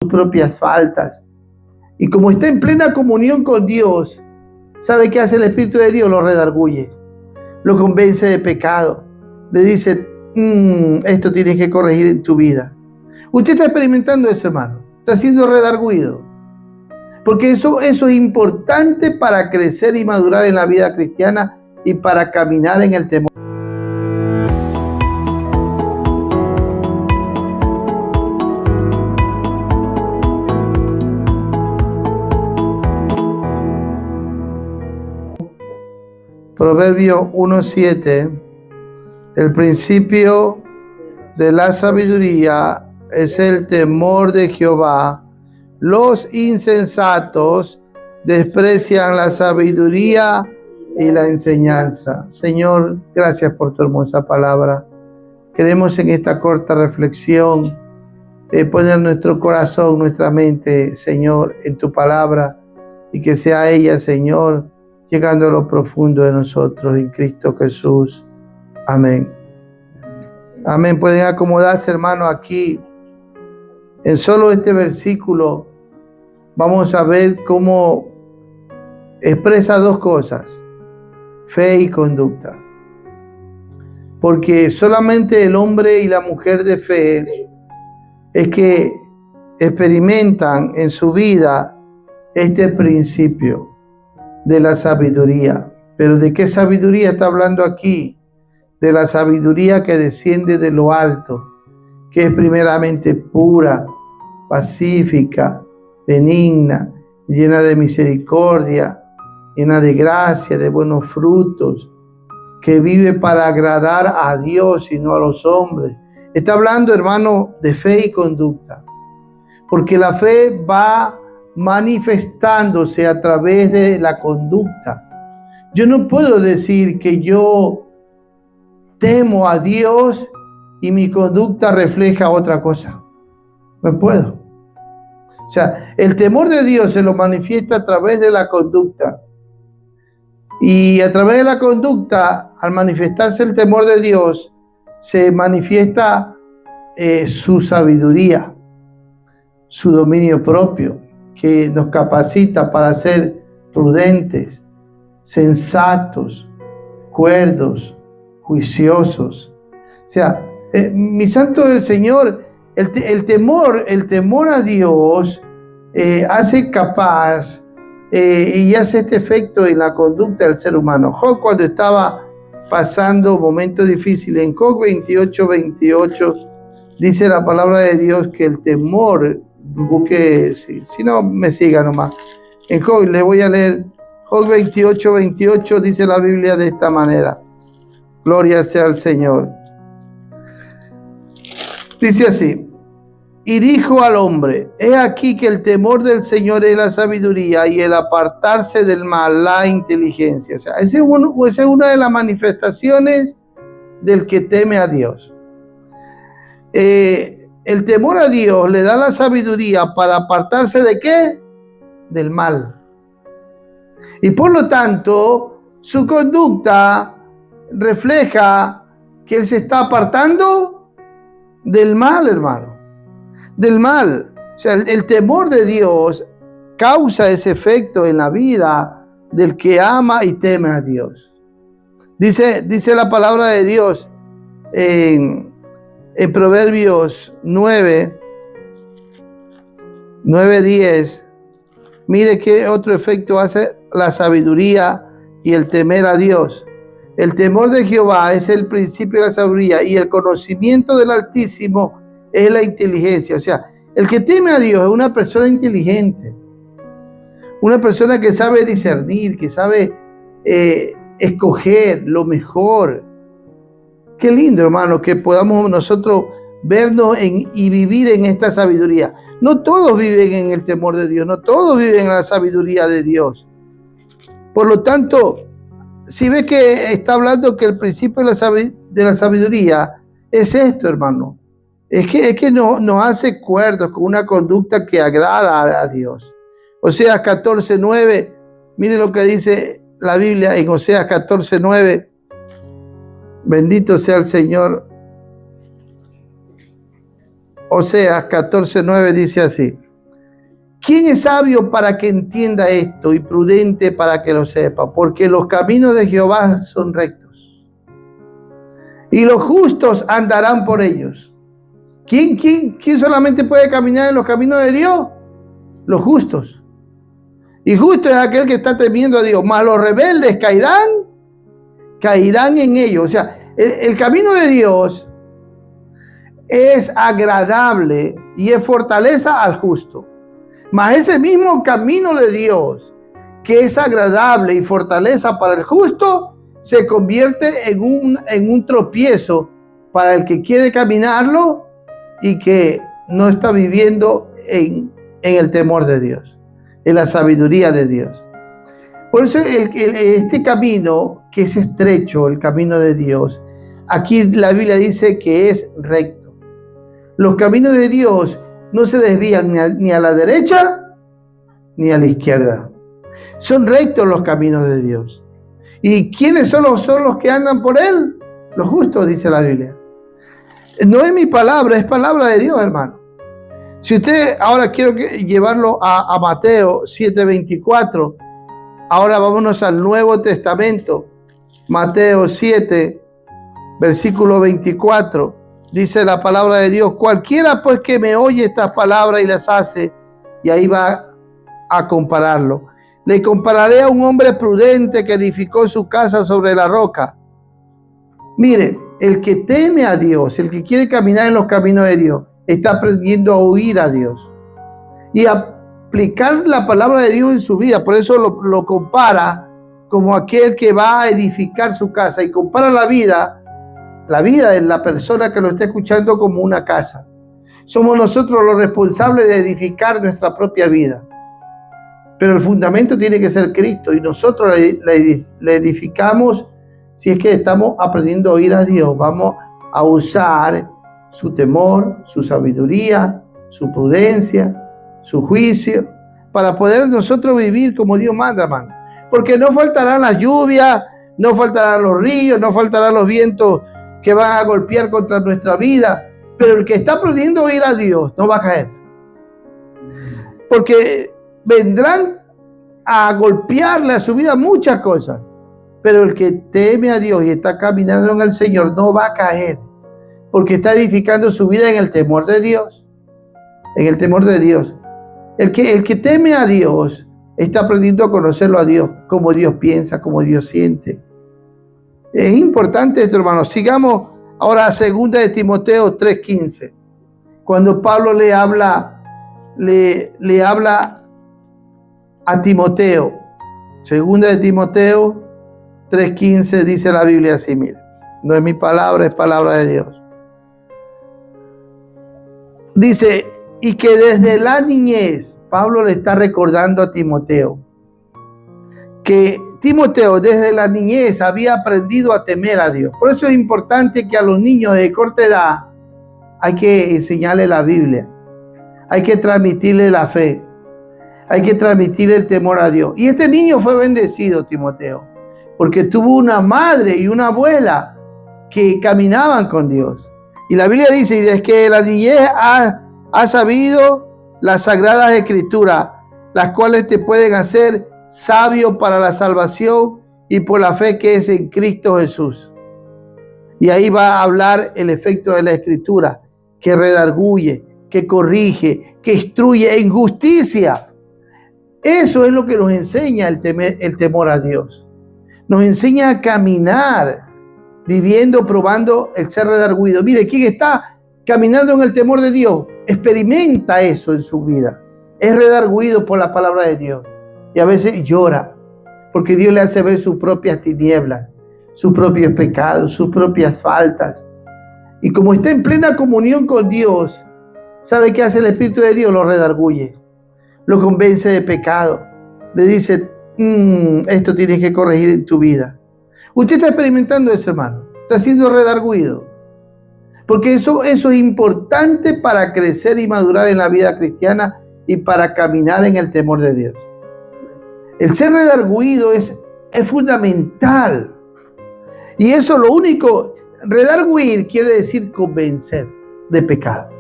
sus propias faltas. Y como está en plena comunión con Dios, ¿sabe qué hace el Espíritu de Dios? Lo redarguye, lo convence de pecado, le dice, esto tienes que corregir en tu vida. Usted está experimentando eso, hermano, está siendo redarguido, porque eso es importante para crecer y madurar en la vida cristiana y para caminar en el temor. Proverbio 1:7, el principio de la sabiduría es el temor de Jehová. Los insensatos desprecian la sabiduría y la enseñanza. Señor, gracias por tu hermosa palabra. Queremos en esta corta reflexión poner nuestro corazón, nuestra mente, Señor, en tu palabra, y que sea ella, Señor, llegando a lo profundo de nosotros en Cristo Jesús. Amén. Amén. Pueden acomodarse, hermanos, aquí. En solo este versículo vamos a ver cómo expresa dos cosas: fe y conducta. Porque solamente el hombre y la mujer de fe es que experimentan en su vida este principio de la sabiduría. Pero ¿de qué sabiduría está hablando aquí? De la sabiduría que desciende de lo alto, que es primeramente pura, pacífica, benigna, llena de misericordia, llena de gracia, de buenos frutos, que vive para agradar a Dios y no a los hombres. Está hablando, hermano, de fe y conducta, porque la fe va manifestándose a través de la conducta. Yo no puedo decir que yo temo a Dios y mi conducta refleja otra cosa. No puedo. O sea, el temor de Dios se lo manifiesta a través de la conducta. Y a través de la conducta, al manifestarse el temor de Dios, se manifiesta su sabiduría, su dominio propio, que nos capacita para ser prudentes, sensatos, cuerdos, juiciosos. O sea, mi santo del Señor, el temor a Dios hace capaz y hace este efecto en la conducta del ser humano. Job, cuando estaba pasando momentos difíciles, en Job 28, dice la palabra de Dios que el temor, busque, si no me siga nomás, en Job, le voy a leer Job 28, dice la Biblia de esta manera. Gloria sea al Señor. Dice así: y dijo al hombre, he aquí que el temor del Señor es la sabiduría, y el apartarse del mal la inteligencia. O sea, esa es una de las manifestaciones del que teme a Dios. El temor a Dios le da la sabiduría para apartarse ¿de qué? Del mal. Y por lo tanto, su conducta refleja que él se está apartando del mal, hermano. Del mal. O sea, el temor de Dios causa ese efecto en la vida del que ama y teme a Dios. Dice la palabra de Dios en Proverbios 9:10. Mire qué otro efecto hace la sabiduría y el temer a Dios. El temor de Jehová es el principio de la sabiduría, y el conocimiento del Altísimo es la inteligencia. O sea, el que teme a Dios es una persona inteligente, una persona que sabe discernir, que sabe escoger lo mejor. Qué lindo, hermano, que podamos nosotros vernos y vivir en esta sabiduría. No todos viven en el temor de Dios, no todos viven en la sabiduría de Dios. Por lo tanto, si ves que está hablando que el principio de la sabiduría es esto, hermano, es que nos hace cuerdos con una conducta que agrada a Dios. Oseas 14:9, mire lo que dice la Biblia en Oseas 14:9. Bendito sea el Señor. Oseas 14:9 dice así: ¿Quién es sabio para que entienda esto y prudente para que lo sepa? Porque los caminos de Jehová son rectos y los justos andarán por ellos. ¿Quién solamente puede caminar en los caminos de Dios? Los justos. Y justo es aquel que está temiendo a Dios. Mas los rebeldes caerán en ellos. O sea, el camino de Dios es agradable y es fortaleza al justo. Mas ese mismo camino de Dios, que es agradable y fortaleza para el justo, se convierte en un tropiezo para el que quiere caminarlo y que no está viviendo en el temor de Dios, en la sabiduría de Dios. Por eso este camino que es estrecho, el camino de Dios, aquí la Biblia dice que es recto. Los caminos de Dios no se desvían ni a la derecha ni a la izquierda. Son rectos los caminos de Dios. ¿Y quiénes son los que andan por él? Los justos, dice la Biblia. No es mi palabra, es palabra de Dios, hermano. Si usted, ahora quiero llevarlo a Mateo 7:24. Ahora vámonos al Nuevo Testamento. Mateo 7, versículo 24. Dice la palabra de Dios: cualquiera pues que me oye estas palabras y las hace, y ahí va a compararlo. Le compararé a un hombre prudente que edificó su casa sobre la roca. Mire, el que teme a Dios, el que quiere caminar en los caminos de Dios, está aprendiendo a oír a Dios y a aplicar la palabra de Dios en su vida. Por eso lo compara como aquel que va a edificar su casa, y compara la vida de la persona que lo está escuchando como una casa. Somos nosotros los responsables de edificar nuestra propia vida. Pero el fundamento tiene que ser Cristo, y nosotros le edificamos. Si es que estamos aprendiendo a oír a Dios, vamos a usar su temor, su sabiduría, su prudencia, su juicio, para poder nosotros vivir como Dios manda, hermano. Porque no faltarán las lluvias, no faltarán los ríos, no faltarán los vientos que van a golpear contra nuestra vida. Pero el que está aprendiendo a oír a Dios no va a caer. Porque vendrán a golpearle a su vida muchas cosas. Pero el que teme a Dios y está caminando en el Señor no va a caer, porque está edificando su vida en el temor de Dios. En el temor de Dios. El que teme a Dios está aprendiendo a conocerlo a Dios, cómo Dios piensa, cómo Dios siente. Es importante esto, hermanos. Sigamos ahora a 2 de Timoteo 3:15. Cuando Pablo le habla a Timoteo. 2 de Timoteo 3:15 dice la Biblia así, mire. No es mi palabra, es palabra de Dios. Dice, y que desde la niñez, Pablo le está recordando a Timoteo, que Timoteo desde la niñez había aprendido a temer a Dios. Por eso es importante que a los niños de corta edad hay que enseñarles la Biblia. Hay que transmitirle la fe. Hay que transmitir el temor a Dios. Y este niño fue bendecido, Timoteo, porque tuvo una madre y una abuela que caminaban con Dios. Y la Biblia dice, y desde que la niñez ha sabido las sagradas escrituras, las cuales te pueden hacer sabio para la salvación y por la fe que es en Cristo Jesús. Y ahí va a hablar el efecto de la escritura, que redarguye, que corrige, que instruye en justicia. Eso es lo que nos enseña el temor a Dios. Nos enseña a caminar, viviendo, probando el ser redarguido. Mire, quien está caminando en el temor de Dios, experimenta eso en su vida. Es redarguido por la palabra de Dios. Y a veces llora, porque Dios le hace ver sus propias tinieblas, sus propios pecados, sus propias faltas. Y como está en plena comunión con Dios, ¿sabe qué hace el Espíritu de Dios? Lo redarguye, lo convence de pecado, le dice, esto tienes que corregir en tu vida. Usted está experimentando eso, hermano, está siendo redarguido, porque eso es importante para crecer y madurar en la vida cristiana y para caminar en el temor de Dios. El ser redarguido es fundamental. Y eso lo único, redarguir quiere decir convencer de pecado.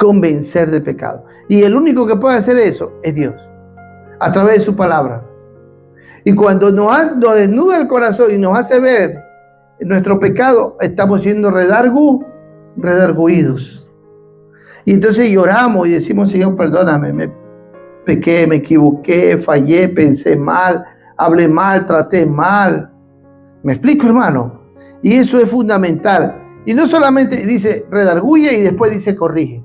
convencer de pecado. Y el único que puede hacer eso es Dios, a través de su palabra. Y cuando nos desnuda el corazón y nos hace ver nuestro pecado, estamos siendo redarguidos. Y entonces lloramos y decimos: Señor, perdóname, me pequé, me equivoqué, fallé, pensé mal, hablé mal, traté mal. ¿Me explico, hermano? Y eso es fundamental. Y no solamente dice redarguye y después dice corrige.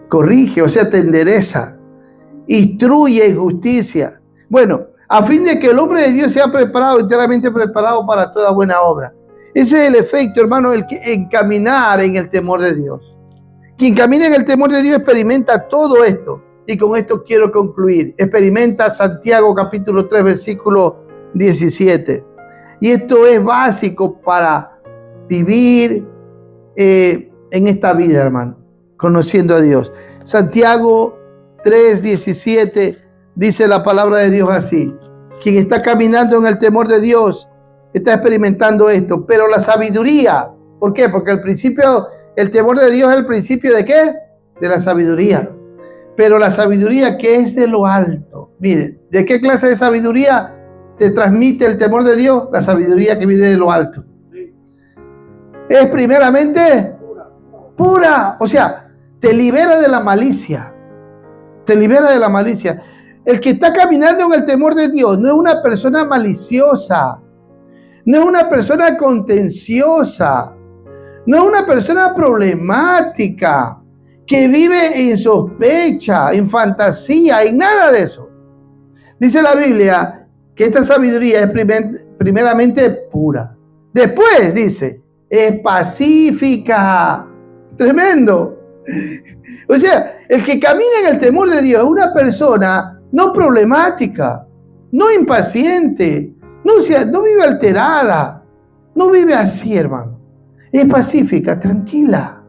Corrige, o sea, te endereza. Instruye en justicia. Bueno, a fin de que el hombre de Dios sea preparado, enteramente preparado para toda buena obra. Ese es el efecto, hermano, en caminar en el temor de Dios. Quien camina en el temor de Dios experimenta todo esto. Y con esto quiero concluir. Experimenta Santiago capítulo 3, versículo 17. Y esto es básico para vivir en esta vida, hermano, conociendo a Dios. Santiago 3, 17 dice la palabra de Dios así: quien está caminando en el temor de Dios está experimentando esto. Pero la sabiduría, ¿por qué? Porque el temor de Dios es el principio ¿de qué? De la sabiduría. Pero la sabiduría que es de lo alto. Mire, ¿de qué clase de sabiduría te transmite el temor de Dios? La sabiduría que viene de lo alto. Es primeramente pura. O sea, te libera de la malicia. Te libera de la malicia. El que está caminando en el temor de Dios no es una persona maliciosa. No es una persona contenciosa. No es una persona problemática que vive en sospecha, en fantasía, en nada de eso. Dice la Biblia que esta sabiduría es primeramente pura. Después dice, es pacífica. Tremendo. O sea, el que camina en el temor de Dios es una persona no problemática, no impaciente, no vive alterada, no vive así, hermano. Es pacífica, tranquila,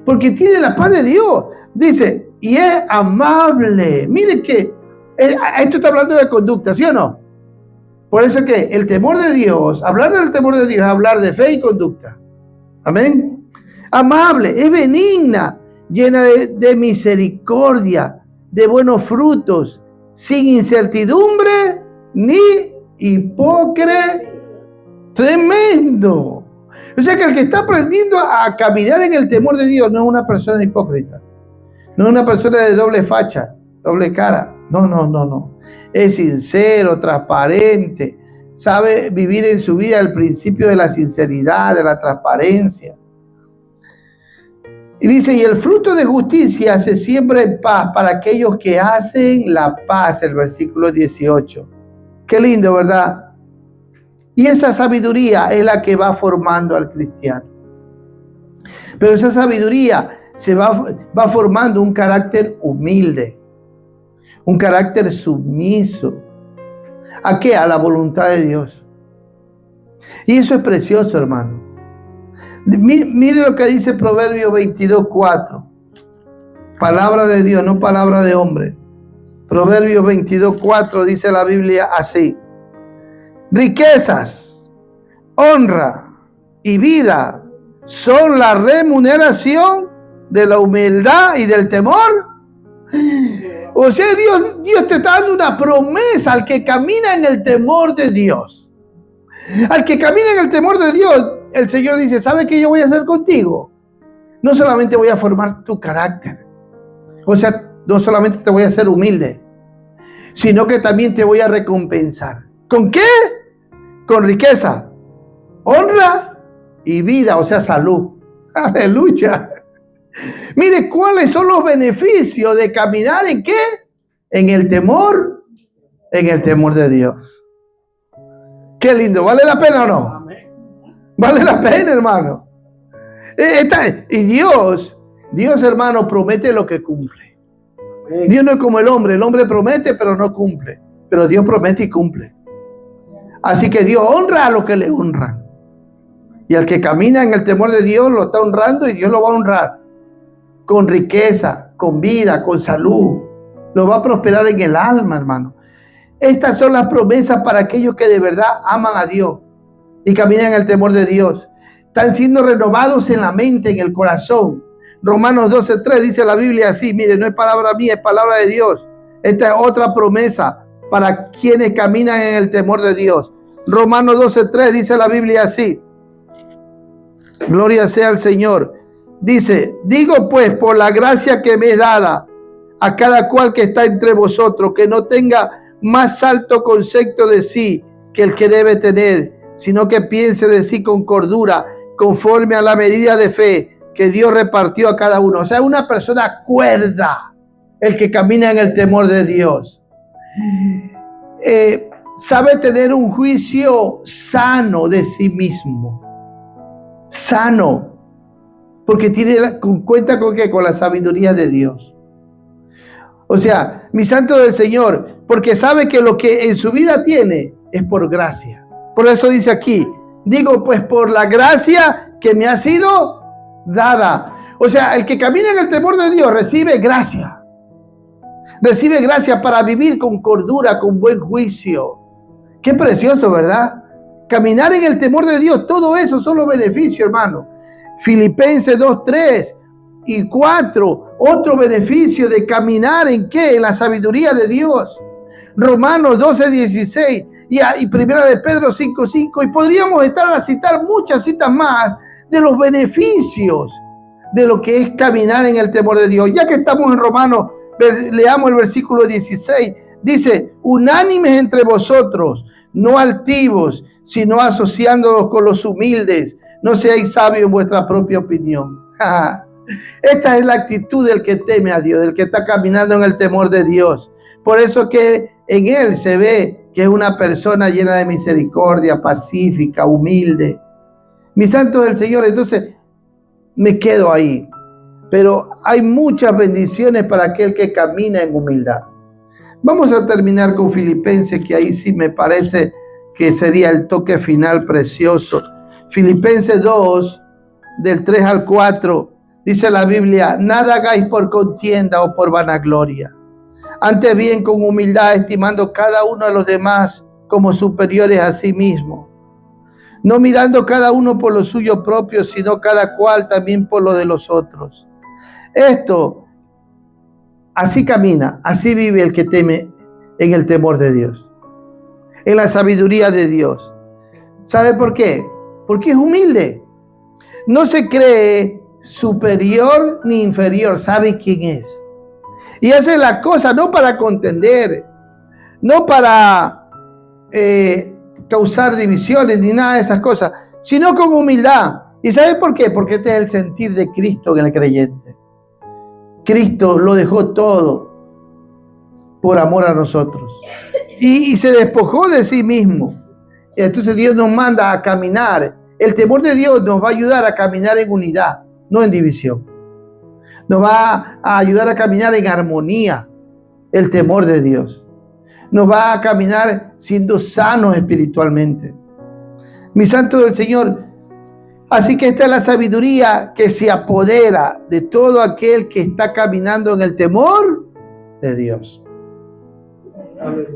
porque tiene la paz de Dios. Dice, y es amable. Mire que esto está hablando de conducta, ¿sí o no? Por eso que el temor de Dios, hablar del temor de Dios es hablar de fe y conducta. Amén. Amable, es benigna, llena de misericordia, de buenos frutos, sin incertidumbre ni hipócrita. Tremendo. O sea que el que está aprendiendo a caminar en el temor de Dios no es una persona hipócrita, no es una persona de doble facha, doble cara. No. Es sincero, transparente, sabe vivir en su vida el principio de la sinceridad, de la transparencia. Y dice, y el fruto de justicia se siembra en paz para aquellos que hacen la paz, el versículo 18. Qué lindo, ¿verdad? Y esa sabiduría es la que va formando al cristiano. Pero esa sabiduría se va formando un carácter humilde, un carácter sumiso. ¿A qué? A la voluntad de Dios. Y eso es precioso, hermano. Mire lo que dice Proverbios 22:4. Palabra de Dios, no palabra de hombre. Proverbios 22:4 dice la Biblia así: riquezas, honra y vida son la remuneración de la humildad y del temor. O sea, Dios te está dando una promesa al que camina en el temor de Dios. Al que camina en el temor de Dios, el Señor dice, ¿sabes qué yo voy a hacer contigo? No solamente voy a formar tu carácter. O sea, no solamente te voy a hacer humilde, sino que también te voy a recompensar. ¿Con qué? Con riqueza, honra y vida, o sea, salud. Aleluya. Mire, ¿cuáles son los beneficios de caminar en qué? En el temor de Dios. Qué lindo, ¿vale la pena o no? Vale la pena, hermano. Y Dios, hermano, promete lo que cumple. Dios no es como el hombre promete pero no cumple, pero Dios promete y cumple. Así que Dios honra a los que le honran. Y al que camina en el temor de Dios lo está honrando y Dios lo va a honrar. Con riqueza, con vida, con salud. Lo va a prosperar en el alma, hermano. Estas son las promesas para aquellos que de verdad aman a Dios y caminan en el temor de Dios. Están siendo renovados en la mente, en el corazón. Romanos 12:3 dice la Biblia así, mire, no es palabra mía, es palabra de Dios. Esta es otra promesa para quienes caminan en el temor de Dios. Romanos 12:3 dice la Biblia así. Gloria sea al Señor. Dice, digo pues, por la gracia que me es dada a cada cual que está entre vosotros, que no tenga más alto concepto de sí que el que debe tener, sino que piense de sí con cordura, conforme a la medida de fe que Dios repartió a cada uno. O sea, una persona cuerda, el que camina en el temor de Dios. Sabe tener un juicio sano de sí mismo. Sano. Porque cuenta con la sabiduría de Dios. O sea, mi santo del Señor, porque sabe que lo que en su vida tiene es por gracia. Por eso dice aquí, digo pues por la gracia que me ha sido dada. O sea, el que camina en el temor de Dios recibe gracia. Recibe gracia para vivir con cordura, con buen juicio. Qué precioso, ¿verdad? Caminar en el temor de Dios, todo eso son los beneficios, hermano. Filipenses 2:3 y 4, otro beneficio de caminar en ¿qué? En la sabiduría de Dios. Romanos 12:16 y primera de Pedro 5:5, y podríamos estar a citar muchas citas más de los beneficios de lo que es caminar en el temor de Dios. Ya que estamos en Romanos, leamos el versículo 16. Dice, unánimes entre vosotros, no altivos, sino asociándolos con los humildes. No seáis sabios en vuestra propia opinión. Esta es la actitud del que teme a Dios, del que está caminando en el temor de Dios. Por eso que en él se ve que es una persona llena de misericordia, pacífica, humilde. Mis santos del Señor, entonces me quedo ahí. Pero hay muchas bendiciones para aquel que camina en humildad. Vamos a terminar con Filipenses, que ahí sí me parece que sería el toque final precioso. Filipenses 2, del 3 al 4, dice la Biblia, nada hagáis por contienda o por vanagloria. Antes bien con humildad, estimando cada uno a los demás como superiores a sí mismo. No mirando cada uno por lo suyo propio, sino cada cual también por lo de los otros. Esto, así camina, así vive el que teme en el temor de Dios, en la sabiduría de Dios. ¿Sabe por qué? Porque es humilde. No se cree superior ni inferior, sabe quién es. Y hace la cosa no para contender, no para causar divisiones ni nada de esas cosas, sino con humildad. ¿Y sabe por qué? Porque este es el sentir de Cristo en el creyente. Cristo lo dejó todo por amor a nosotros. Y se despojó de sí mismo. Entonces Dios nos manda a caminar. El temor de Dios nos va a ayudar a caminar en unidad, no en división. Nos va a ayudar a caminar en armonía, el temor de Dios. Nos va a caminar siendo sanos espiritualmente. Mi santo del Señor, así que esta es la sabiduría que se apodera de todo aquel que está caminando en el temor de Dios.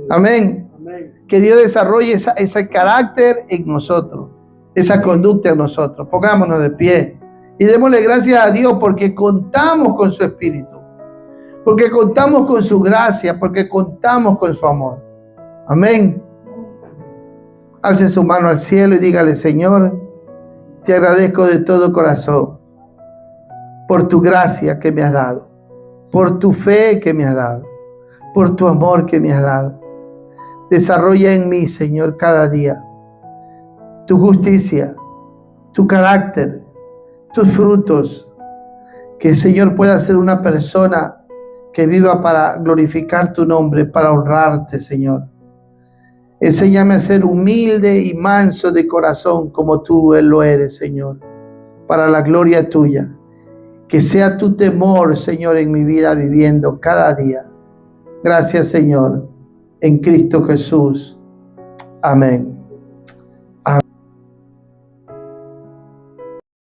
Amén. Amén. Que Dios desarrolle ese carácter en nosotros, esa conducta en nosotros. Pongámonos de pie y démosle gracias a Dios porque contamos con su Espíritu, porque contamos con su gracia, porque contamos con su amor. Amén. Alce su mano al cielo y dígale, Señor, te agradezco de todo corazón por tu gracia que me has dado, por tu fe que me has dado, por tu amor que me has dado. Desarrolla en mí, Señor, cada día tu justicia, tu carácter, tus frutos. Que el Señor pueda ser una persona que viva para glorificar tu nombre, para honrarte, Señor. Enséñame a ser humilde y manso de corazón como tú lo eres, Señor, para la gloria tuya. Que sea tu temor, Señor, en mi vida viviendo cada día. Gracias, Señor, en Cristo Jesús. Amén.